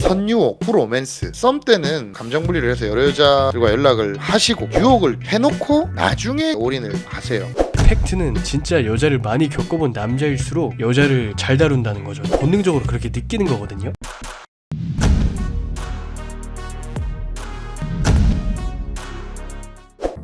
선유혹, 프로맨스, 썸 때는 감정 분리를 해서 여러 여자들과 연락을 하시고 유혹을 해놓고 나중에 올인을 하세요. 팩트는 진짜 여자를 많이 겪어본 남자일수록 여자를 잘 다룬다는 거죠. 본능적으로 그렇게 느끼는 거거든요.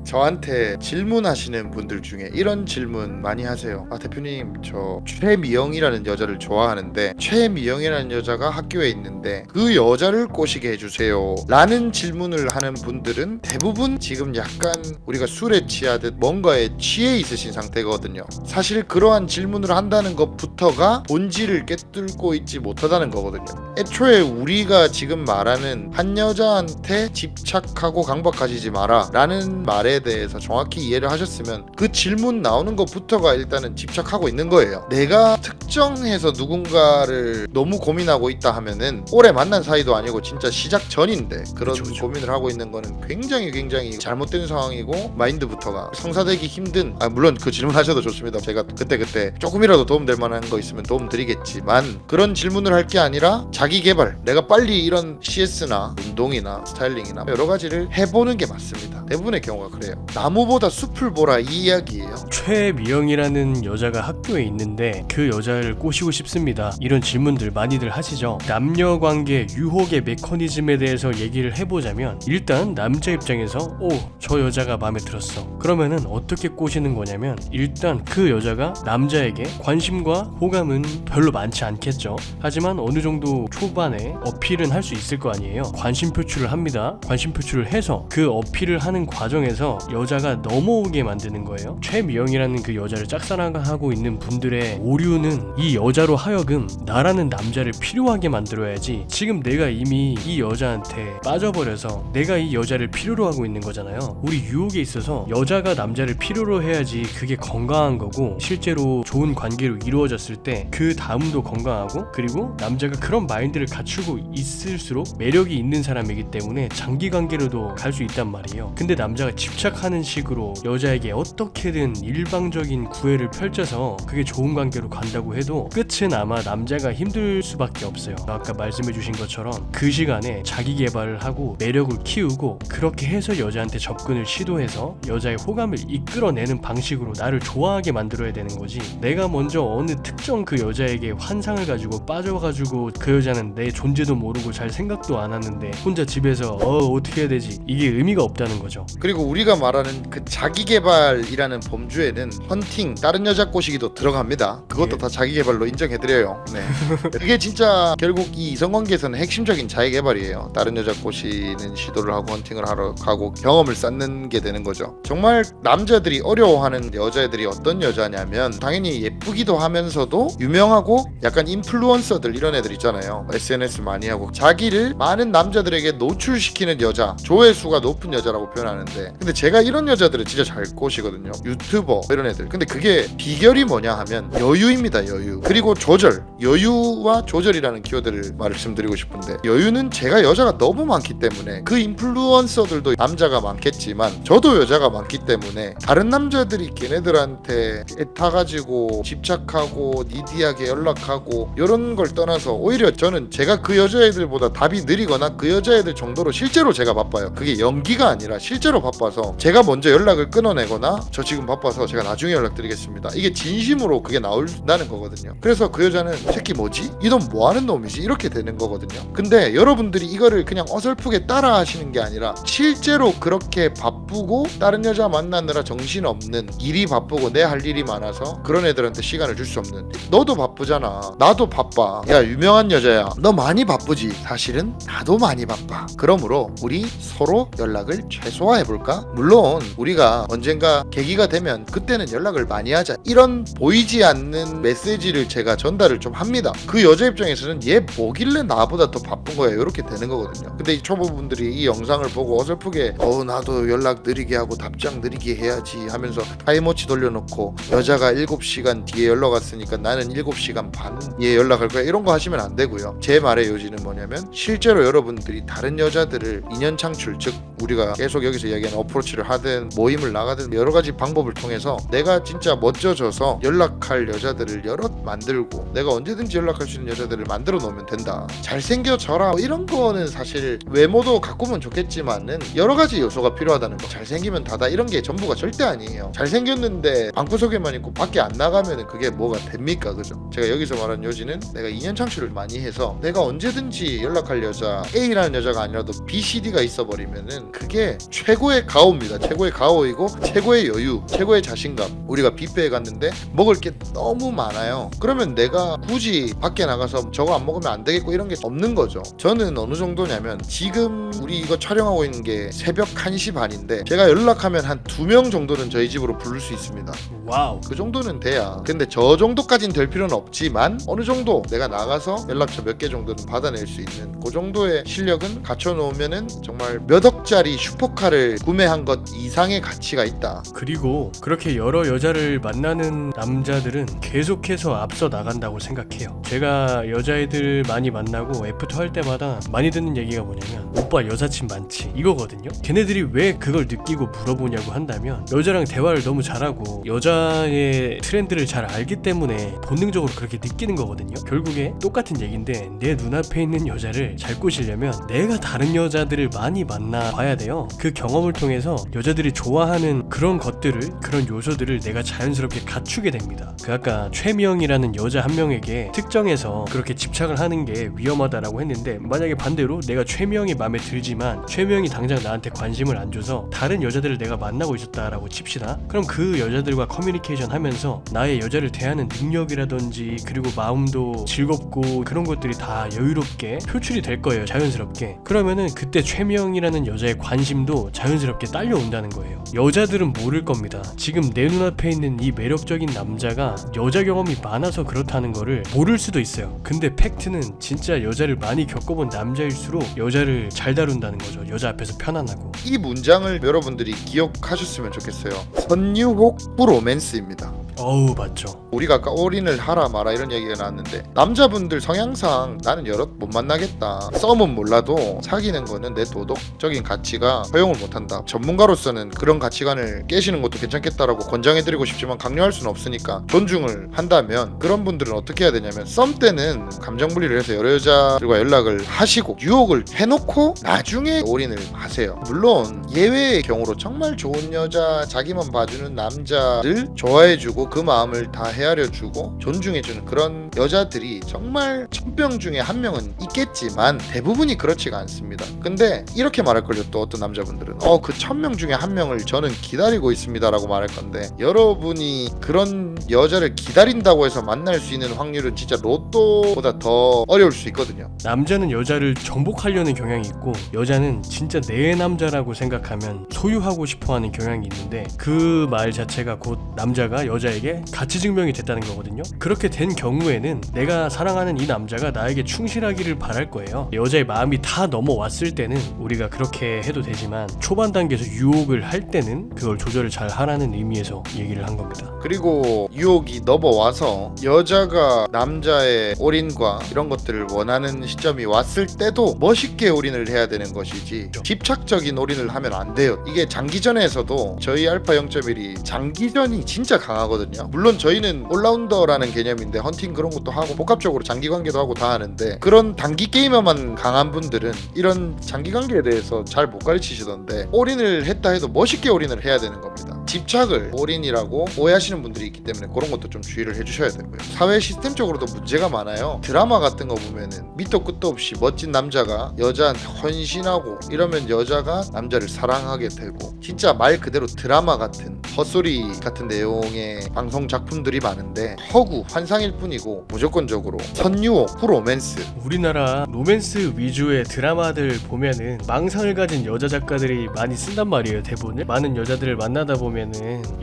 저한테 질문하시는 분들 중에 이런 질문 많이 하세요. 대표님, 저 최미영이라는 여자를 좋아하는데 최미영이라는 여자가 학교에 있는데 그 여자를 꼬시게 해주세요 라는 질문을 하는 분들은 대부분 지금 약간 우리가 술에 취하듯 뭔가에 취해 있으신 상태거든요. 사실 그러한 질문을 한다는 것부터가 본질을 꿰뚫고 있지 못하다는 거거든요. 애초에 우리가 지금 말하는 한 여자한테 집착하고 강박하시지 마라 라는 말에 대해서 정확히 이해를 하셨으면 그 질문 나오는 것부터가 일단은 집착하고 있는 거예요. 내가 특정해서 누군가를 너무 고민하고 있다 하면은 오래 만난 사이도 아니고 진짜 시작 전인데 그런 그쵸. 고민을 하고 있는 거는 굉장히 잘못된 상황이고 마인드부터가 성사되기 힘든, 물론 그 질문 하셔도 좋습니다. 제가 그때 조금이라도 도움될 만한 거 있으면 도움 드리겠지만 그런 질문을 할 게 아니라 자기 개발, 내가 빨리 이런 CS나 운동이나 스타일링이나 여러 가지를 해보는 게 맞습니다. 대부분의 경우가 그래요. 나무보다 숲을 보라 이 이야기예요. 최미영이라는 여자가 학교에 있는데 그 여자를 꼬시고 싶습니다. 이런 질문들 많이들 하시죠. 남녀관계 유혹의 메커니즘에 대해서 얘기를 해보자면 일단 남자 입장에서 저 여자가 마음에 들었어. 그러면은 어떻게 꼬시는 거냐면 일단 그 여자가 남자에게 관심과 호감은 별로 많지 않겠죠. 하지만 어느 정도 초반에 어필은 할 수 있을 거 아니에요. 관심 표출을 합니다. 관심 표출을 해서 그 어필을 하는 과정에서 여자가 넘어오게 만드는 거예요. 최미영이라는 그 여자를 짝사랑하고 있는 분들의 오류는 이 여자로 하여금 나라는 남자를 필요하게 만들어야지, 지금 내가 이미 이 여자한테 빠져버려서 내가 이 여자를 필요로 하고 있는 거잖아요. 우리 유혹에 있어서 여자가 남자를 필요로 해야지 그게 건강한 거고, 실제로 좋은 관계로 이루어졌을 때 그 다음도 건강하고, 그리고 남자가 그런 마인드를 갖추고 있을수록 매력이 있는 사람이기 때문에 장기 관계로도 갈 수 있단 말이에요. 근데 남자가 집착하는 식으로 여자에게 어떻게든 일방적인 구애를 펼쳐서 그게 좋은 관계로 간다고 해도 끝은 아마 남자가 힘들 수밖에 없어요. 아까 말씀해주신 것처럼 그 시간에 자기 개발을 하고 매력을 키우고 그렇게 해서 여자한테 접근을 시도해서 여자의 호감을 이끌어내는 방식으로 나를 좋아하게 만들어야 되는 거지, 내가 먼저 어느 특정 그 여자에게 환상을 가지고 빠져가지고 그 여자는 내 존재도 모르고 잘 생각도 안 하는데 혼자 집에서 어떻게 해야 되지, 이게 의미가 없다는 거죠. 그리고 우리가 말하는 그 자기개발이라는 범주에는 헌팅, 다른 여자 꼬시기도 들어갑니다. 그것도 다 자기개발로 인정해드려요. 네. 그게 진짜 결국 이 이성관계에서는 핵심적인 자기개발이에요. 다른 여자 꼬시는 시도를 하고 헌팅을 하러 가고 경험을 쌓는 게 되는 거죠. 정말 남자들이 어려워하는 여자애들이 어떤 여자냐면 당연히 예쁘기도 하면서도 유명하고 약간 인플루언서들 이런 애들 있잖아요. SNS 많이 하고 자기를 많은 남자들에게 노출시키는 여자, 조회수가 높은 여자라고 표현하는데, 근데 제가 이런 여자들은 진짜 잘 꼬시거든요. 유튜버 이런 애들. 근데 그게 비결이 뭐냐 하면 여유입니다. 여유. 그리고 조절. 여유와 조절이라는 키워드를 말씀드리고 싶은데, 여유는 제가 여자가 너무 많기 때문에 그 인플루언서들도 남자가 많겠지만 저도 여자가 많기 때문에 다른 남자들이 걔네들한테 애타가지고 집착하고 니디하게 연락하고 이런 걸 떠나서 오히려 저는 제가 그 여자애들보다 답이 느리거나 그 여자애들 정도로 실제로 제가 바빠요. 그게 연기가 아니라 실제로 바빠서 제가 먼저 연락을 끊어내거나 저 지금 바빠서 제가 나중에 연락드리겠습니다, 이게 진심으로 그게 나온다는 거거든요. 그래서 그 여자는 새끼 뭐지? 이 놈 뭐하는 놈이지? 이렇게 되는 거거든요. 근데 여러분들이 이거를 그냥 어설프게 따라 하시는 게 아니라 실제로 그렇게 바쁘고 다른 여자 만나느라 정신없는, 일이 바쁘고 내 할 일이 많아서 그런 애들한테 시간을 줄 수 없는, 너도 바쁘잖아, 나도 바빠, 야 유명한 여자야 너 많이 바쁘지, 사실은 나도 많이 바빠. 그러므로 우리 서로 연락을 최소화해볼까? 물론 우리가 언젠가 계기가 되면 그때는 연락을 많이 하자, 이런 보이지 않는 메시지를 제가 전달을 좀 합니다. 그 여자 입장에서는 얘 뭐길래 나보다 더 바쁜 거야 이렇게 되는 거거든요. 근데 이 초보분들이 이 영상을 보고 어설프게 나도 연락 느리게 하고 답장 느리게 해야지 하면서 타임워치 돌려놓고 여자가 7시간 뒤에 연락 왔으니까 나는 7시간 반 뒤에 연락할 거야 이런 거 하시면 안 되고요. 제 말의 요지는 뭐냐면 실제로 여러분들이 다른 여자들을 인연 창출, 즉 우리가 계속 여기서 이야기하는 어프로치를 하든 모임을 나가든 여러 가지 방법을 통해서 내가 진짜 멋져져서 연락할 여자들을 여럿 만들고 내가 언제든지 연락할 수 있는 여자들을 만들어 놓으면 된다. 잘생겨져라 뭐 이런 거는 사실 외모도 가꾸면 좋겠지만은 여러 가지 요소가 필요하다는 거. 잘생기면 다다 이런 게 전부가 절대 아니에요. 잘생겼는데 방구석에만 있고 밖에 안 나가면은 그게 뭐가 됩니까? 그죠? 제가 여기서 말하는 요지는 내가 인연 창출을 많이 해서 내가 언제든지 연락할 여자 A라는 여자가 아니라도 B, C, D가 있어버리면은 그게 최고의 가오입니다. 최고의 가오이고 최고의 여유, 최고의 자신감. 우리가 뷔페에 갔는데 먹을 게 너무 많아요. 그러면 내가 굳이 밖에 나가서 저거 안 먹으면 안 되겠고 이런 게 없는 거죠. 저는 어느 정도냐면 지금 우리 이거 촬영하고 있는 게 새벽 1시 반인데 제가 연락하면 한 2명 정도는 저희 집으로 부를 수 있습니다. 와우. 그 정도는 돼야. 근데 저 정도까지는 될 필요는 없지만 어느 정도 내가 나가서 연락처 몇 개 정도는 받아낼 수 있는 그 정도의 실력은 갖춰놓으면은 정말 몇 억짜리 슈퍼카를 구매한 것 이상의 가치가 있다. 그리고 그렇게 여러 여자를 만나는 남자들은 계속해서 앞서 나간다고 생각해요. 제가 여자애들 많이 만나고 애프터 할 때마다 많이 듣는 얘기가 뭐냐면 오빠 여사친 많지 이거거든요. 걔네들이 왜 그걸 느끼고 물어보냐고 한다면 여자랑 대화를 너무 잘하고 여자의 트렌드를 잘 알기 때문에 본능적으로 그렇게 느끼는 거거든요. 결국에 똑같은 얘기인데 내 눈앞에 있는 여자를 잘 꼬시려면 내가 다른 여자들을 많이 만나봐야 돼요. 그 경험을 통해서 여자들이 좋아하는 그런 것들을, 그런 요소들을 내가 자연스럽게 갖추게 됩니다. 그 아까 최명이라는 여자 한 명에게 특정해서 그렇게 집착을 하는 게 위험하다라고 했는데 만약에 반대로 내가 최명이 마음에 들지만 최명이 당장 나한테 관심을 안 줘서 다른 여자들을 내가 만나고 있었다라고 칩시다. 그럼 그 여자들과 커뮤니케이션 하면서 나의 여자를 대하는 능력이라든지 그리고 마음도 즐겁고 그런 것들이 다 여유롭게 표출이 될 거예요. 자연스럽게. 그러면은 그때 최명이라는 여자의 관심도 자연스럽게 딸려온다는 거예요. 여자들은 모를 겁니다. 지금 내 눈앞에 있는 이 매력적인 남자가 여자 경험이 많아서 그렇다는 거를 모를 수도 있어요. 근데 팩트는 진짜 여자를 많이 겪어본 남자일수록 여자를 잘 다룬다는 거죠. 여자 앞에서 편안하고. 이 문장을 여러분들이 기억하셨으면 좋겠어요. 선유혹 브로맨스입니다. 어우 맞죠. 우리가 아까 올인을 하라 마라 이런 얘기가 나왔는데 남자분들 성향상 나는 여럿 못 만나겠다. 썸은 몰라도 사귀는 거는 내 도덕적인 가치가 허용을 못한다. 전문가로서는 그런 가치관을 깨시는 것도 괜찮겠다라고 권장해드리고 싶지만 강요할 수는 없으니까 존중을 한다면 그런 분들은 어떻게 해야 되냐면 썸 때는 감정분리를 해서 여러 여자들과 연락을 하시고 유혹을 해놓고 나중에 올인을 하세요. 물론 예외의 경우로 정말 좋은 여자 자기만 봐주는 남자를 좋아해주고 그 마음을 다 헤아려주고 존중해주는 그런 여자들이 정말 1000명 중에 한 명은 있겠지만 대부분이 그렇지가 않습니다. 근데 이렇게 말할걸요. 또 어떤 남자분들은 그 1000명 중에 한 명을 저는 기다리고 있습니다 라고 말할 건데 여러분이 그런 여자를 기다린다고 해서 만날 수 있는 확률은 진짜 로또보다 더 어려울 수 있거든요. 남자는 여자를 정복하려는 경향이 있고 여자는 진짜 내 남자라고 생각하면 소유하고 싶어하는 경향이 있는데 그 말 자체가 곧 남자가 여자에게 가치 증명이 됐다는 거거든요. 그렇게 된 경우에는 내가 사랑하는 이 남자가 나에게 충실하기를 바랄 거예요. 여자의 마음이 다 넘어왔을 때는 우리가 그렇게 해도 되지만 초반 단계에서 유혹을 할 때는 그걸 조절을 잘 하라는 의미에서 얘기를 한 겁니다. 그리고 유혹이 넘어와서 여자가 남자의 올인과 이런 것들을 원하는 시점이 왔을 때도 멋있게 올인을 해야 되는 것이지 집착적인 올인을 하면 안 돼요. 이게 장기전에서도 저희 알파 0.1이 장기전이 진짜 강하거든요. 물론 저희는 올라운더라는 개념인데 헌팅 그런 것도 하고 복합적으로 장기관계도 하고 다 하는데 그런 단기 게이머만 강한 분들은 이런 장기관계에 대해서 잘 못 가르치시던데 올인을 했다 해도 멋있게 올인을 해야 되는 겁니다. 집착을 올인이라고 오해하시는 분들이 있기 때문에 그런 것도 좀 주의를 해주셔야 되고요. 사회 시스템적으로도 문제가 많아요. 드라마 같은 거 보면은 밑도 끝도 없이 멋진 남자가 여자한테 헌신하고 이러면 여자가 남자를 사랑하게 되고 진짜 말 그대로 드라마 같은 헛소리 같은 내용의 방송 작품들이 많은데 허구 환상일 뿐이고 무조건적으로 선유혹 프로맨스. 우리나라 로맨스 위주의 드라마들 보면은 망상을 가진 여자 작가들이 많이 쓴단 말이에요. 대본을 많은 여자들을 만나다 보면은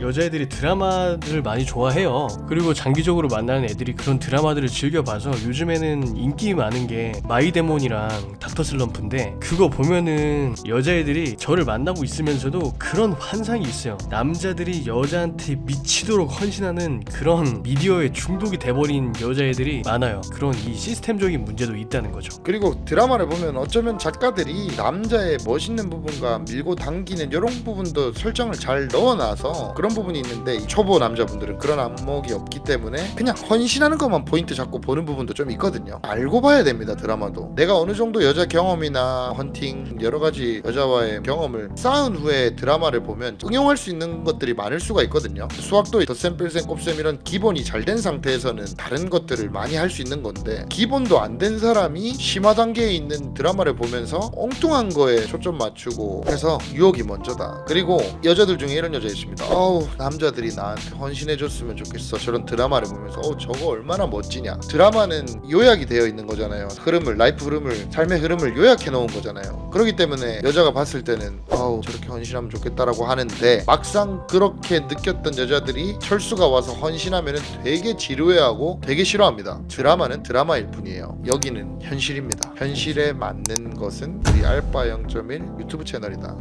여자애들이 드라마들을 많이 좋아해요. 그리고 장기적으로 만나는 애들이 그런 드라마들을 즐겨봐서 요즘에는 인기 많은 게 마이데몬이랑 닥터 애프터 슬럼프인데 그거 보면은 여자애들이 저를 만나고 있으면서도 그런 환상이 있어요. 남자들이 여자한테 미치도록 헌신하는 그런 미디어에 중독이 돼버린 여자애들이 많아요. 그런 이 시스템적인 문제도 있다는 거죠. 그리고 드라마를 보면 어쩌면 작가들이 남자의 멋있는 부분과 밀고 당기는 이런 부분도 설정을 잘 넣어놔서 그런 부분이 있는데 이 초보 남자분들은 그런 안목이 없기 때문에 그냥 헌신하는 것만 포인트 잡고 보는 부분도 좀 있거든요. 알고 봐야 됩니다. 드라마도 내가 어느 정도 여자 경험이나 헌팅 여러 가지 여자와의 경험을 쌓은 후에 드라마를 보면 응용할 수 있는 것들이 많을 수가 있거든요. 수학도 덧셈 뺄셈 곱셈 이런 기본이 잘 된 상태에서는 다른 것들을 많이 할 수 있는 건데 기본도 안 된 사람이 심화 단계에 있는 드라마를 보면서 엉뚱한 거에 초점 맞추고 해서 유혹이 먼저다. 그리고 여자들 중에 이런 여자 있습니다. 남자들이 나한테 헌신해줬으면 좋겠어. 저런 드라마를 보면서 저거 얼마나 멋지냐. 드라마는 요약이 되어 있는 거잖아요. 흐름을, 라이프 흐름을, 삶의 흐름을 요약해 놓은 거잖아요. 그렇기 때문에 여자가 봤을 때는 저렇게 헌신하면 좋겠다라고 하는데 막상 그렇게 느꼈던 여자들이 철수가 와서 헌신하면 되게 지루해하고 되게 싫어합니다. 드라마는 드라마일 뿐이에요. 여기는 현실입니다. 현실에 맞는 것은 우리 알바 0.1 유튜브 채널이다.